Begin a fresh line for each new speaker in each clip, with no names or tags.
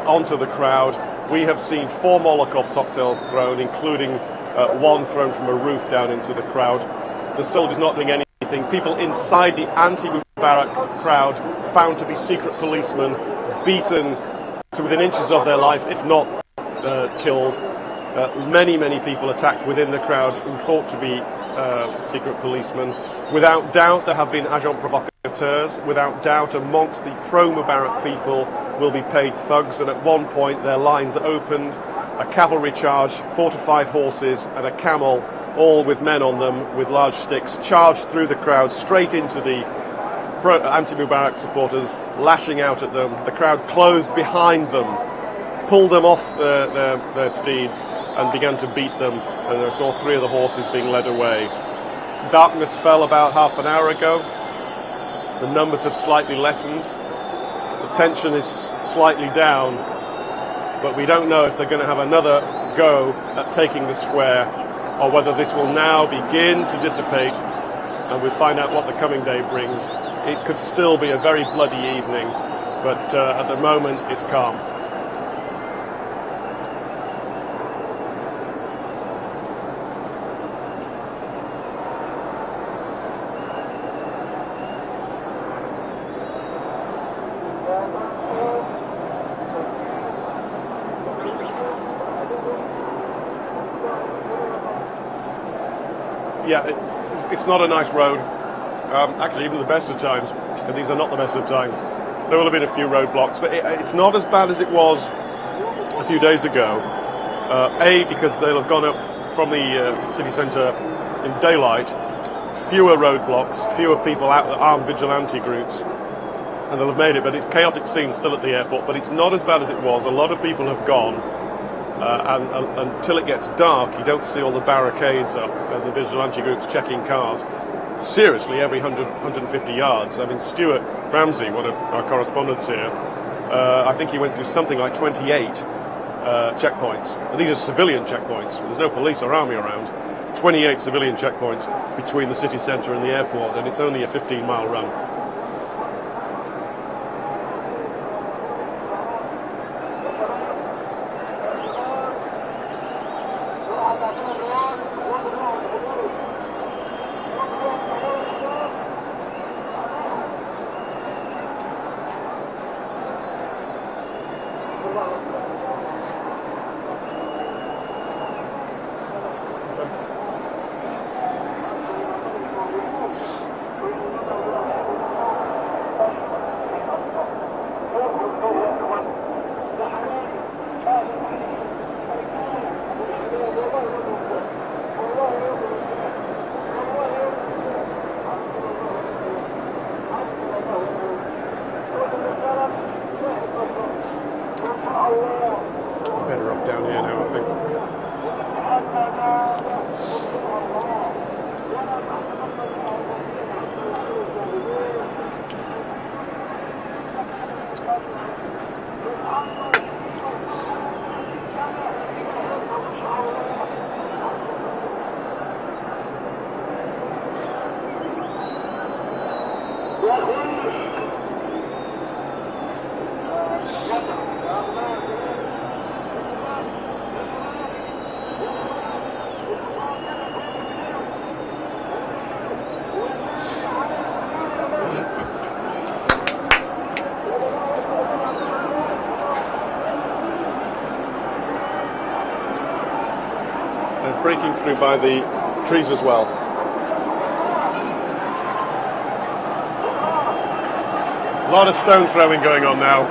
onto the crowd. We have seen 4 Molotov cocktails thrown, including one thrown from a roof down into the crowd. The soldiers not doing anything. People inside the anti-Mubarak crowd found to be secret policemen, beaten to within inches of their life, if not killed. Many people attacked within the crowd who thought to be secret policemen. Without doubt, there have been agents provocateurs. Without doubt, amongst the pro-Mubarak people will be paid thugs, and at one point their lines opened. A cavalry charge, 4 to 5 horses and a camel, all with men on them with large sticks, charged through the crowd straight into the anti-Mubarak supporters, lashing out at them. The crowd closed behind them, pulled them off their steeds and began to beat them, and I saw 3 of the horses being led away. Darkness fell about half an hour ago. The numbers have slightly lessened. The tension is slightly down, but we don't know if they're going to have another go at taking the square, or whether this will now begin to dissipate, and we'll find out what the coming day brings. It could still be a very bloody evening, but at the moment it's calm. Yeah, it's not a nice road. Actually, even the best of times, and these are not the best of times, there will have been a few roadblocks, but it's not as bad as it was a few days ago. Because they'll have gone up from the city centre in daylight, fewer roadblocks, fewer people out, the armed vigilante groups, and they'll have made it, but it's chaotic scene still at the airport, but it's not as bad as it was. A lot of people have gone. And until it gets dark, you don't see all the barricades up and the vigilante groups checking cars. Seriously, every 150 yards. I mean, Stuart Ramsey, one of our correspondents here, I think he went through something like 28 checkpoints. And these are civilian checkpoints. There's no police or army around. 28 civilian checkpoints between the city centre and the airport, and it's only a 15-mile run. Better off down here now, I think. Breaking through by the trees as well. A lot of stone throwing going on now.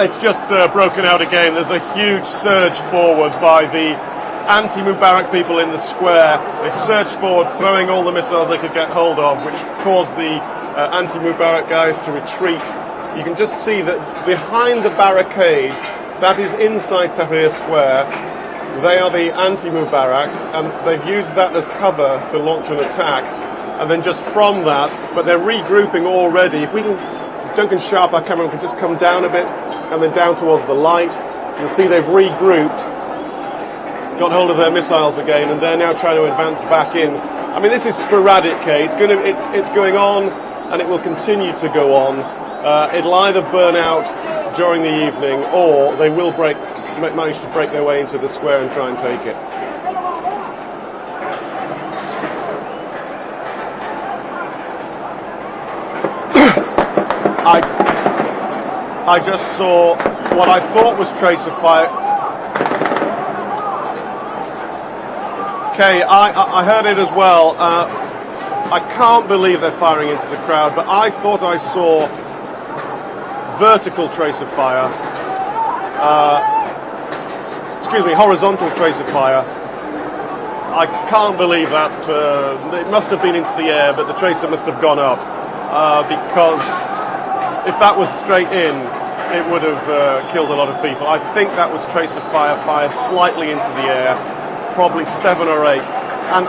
It's just broken out again. There's a huge surge forward by the anti-Mubarak people in the square. They surged forward, throwing all the missiles they could get hold of, which caused the anti-Mubarak guys to retreat. You can just see that behind the barricade, that is inside Tahrir Square, they are the anti-Mubarak, and they've used that as cover to launch an attack. And then just from that, but they're regrouping already. If we can, Duncan Sharp, our cameraman, can just come down a bit, and then down towards the light. You'll see they've regrouped, got hold of their missiles again, and they're now trying to advance back in. I mean, this is sporadic, Kay. It's going on and it will continue to go on. It'll either burn out during the evening, or they will manage to break their way into the square and try and take it. I just saw what I thought was trace of fire. Okay, I heard it as well. I can't believe they're firing into the crowd, but I thought I saw vertical trace of fire. Horizontal trace of fire. I can't believe that. It must have been into the air, but the tracer must have gone up, because if that was straight in, it would have killed a lot of people. I think that was trace of fire fired slightly into the air, probably 7 or 8, and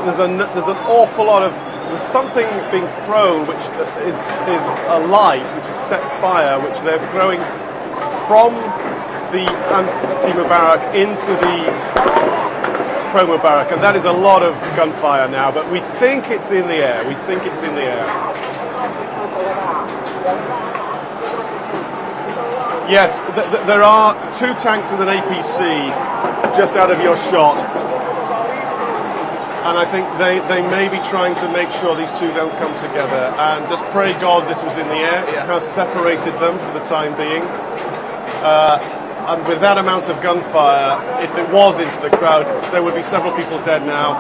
there's an awful lot of, there's something being thrown which is a light which is set fire, which they're throwing from the anti-Mubarak into the pro-Mubarak, and that is a lot of gunfire now, but we think it's in the air. Yes, there are 2 tanks and an APC just out of your shot, and I think they may be trying to make sure these two don't come together, and just pray God this was in the air. It has separated them for the time being. And with that amount of gunfire, if it was into the crowd, there would be several people dead now.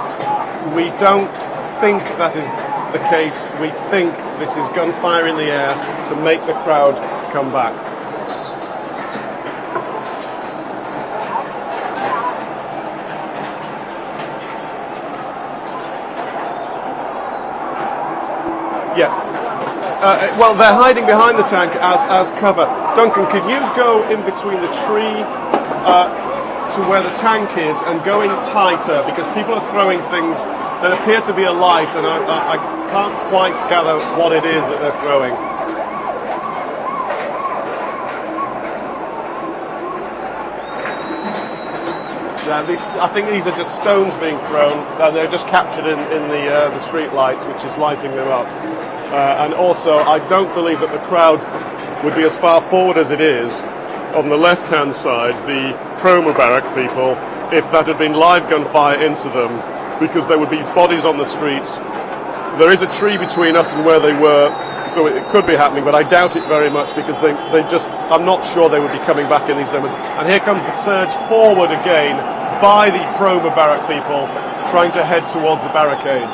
We don't think that is the case. We think this is gunfire in the air to make the crowd come back. Yeah. Well, they're hiding behind the tank as cover. Duncan, could you go in between the tree to where the tank is and go in tighter, because people are throwing things that appear to be a light, and I can't quite gather what it is that they're throwing. I think these are just stones being thrown, and they're just captured in the street lights, which is lighting them up. And also, I don't believe that the crowd would be as far forward as it is on the left-hand side, the pro-Mubarak people, if that had been live gunfire into them, because there would be bodies on the streets. There is a tree between us and where they were, so it could be happening, but I doubt it very much, because I'm not sure they would be coming back in these numbers. And here comes the surge forward again by the pro-Mubarak people trying to head towards the barricades.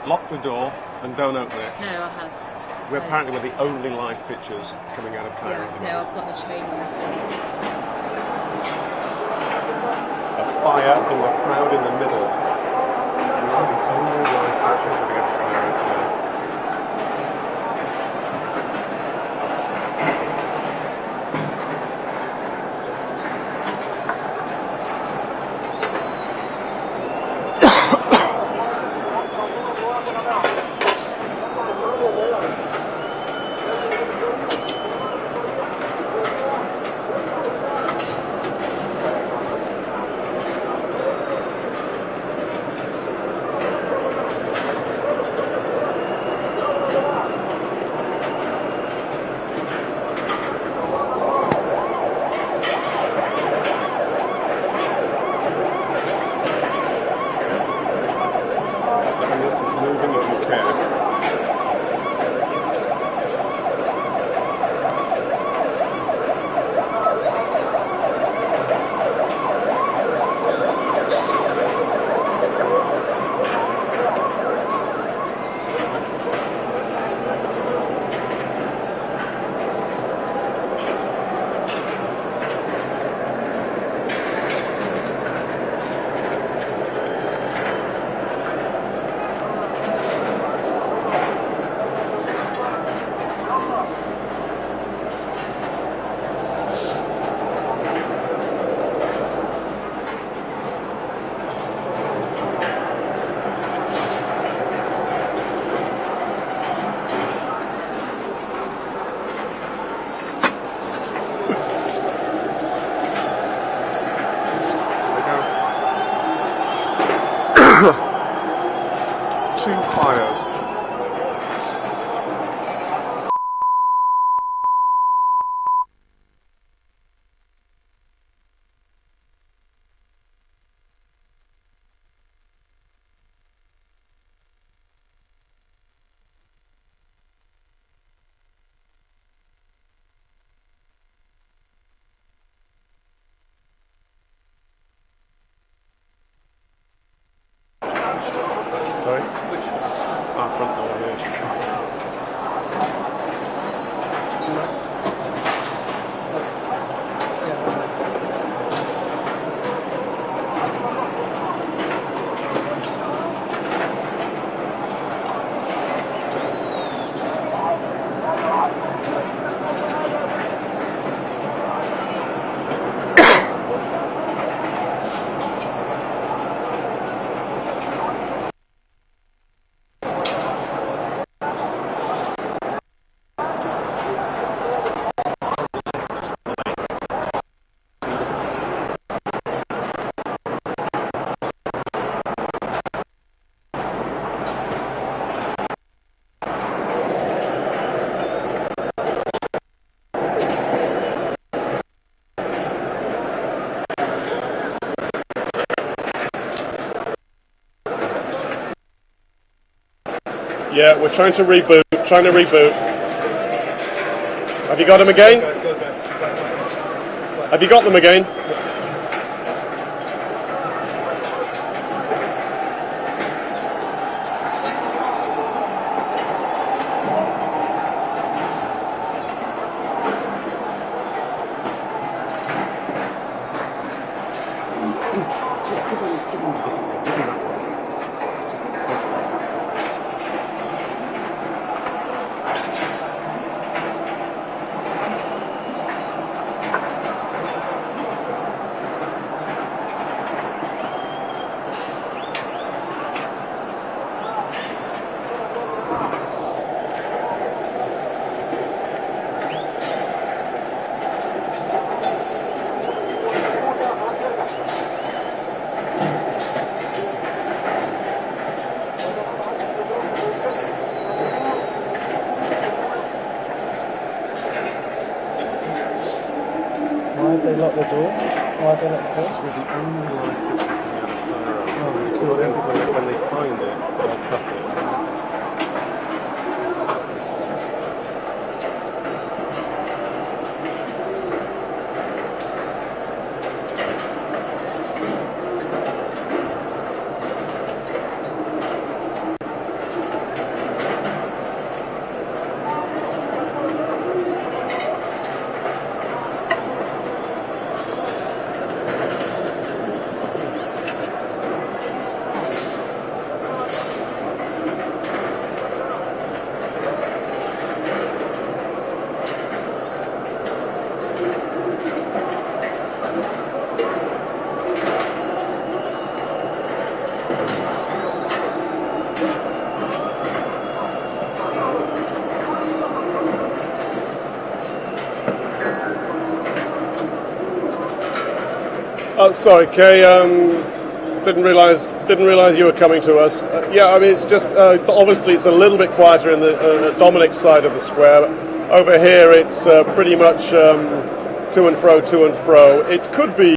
Lock the door and don't open it.
No, I have.
Apparently we're the only live pictures coming out of Cairo.
Yeah, no, I've got the chain on.
A fire in the crowd in the middle. We are the only live pictures coming out of Cairo today. two fires. Sorry? Which? Front door, yeah. Yeah, we're trying to reboot. Have you got them again? Have you got them again?
Why have they locked the door? Why have they locked the door?
We're the only live picture coming out of Pyro. So when they find it, they'll cut it. Sorry, Kay. Didn't realise you were coming to us. Yeah, I mean it's just obviously it's a little bit quieter in the Dominic's side of the square. Over here, it's pretty much to and fro. It could be.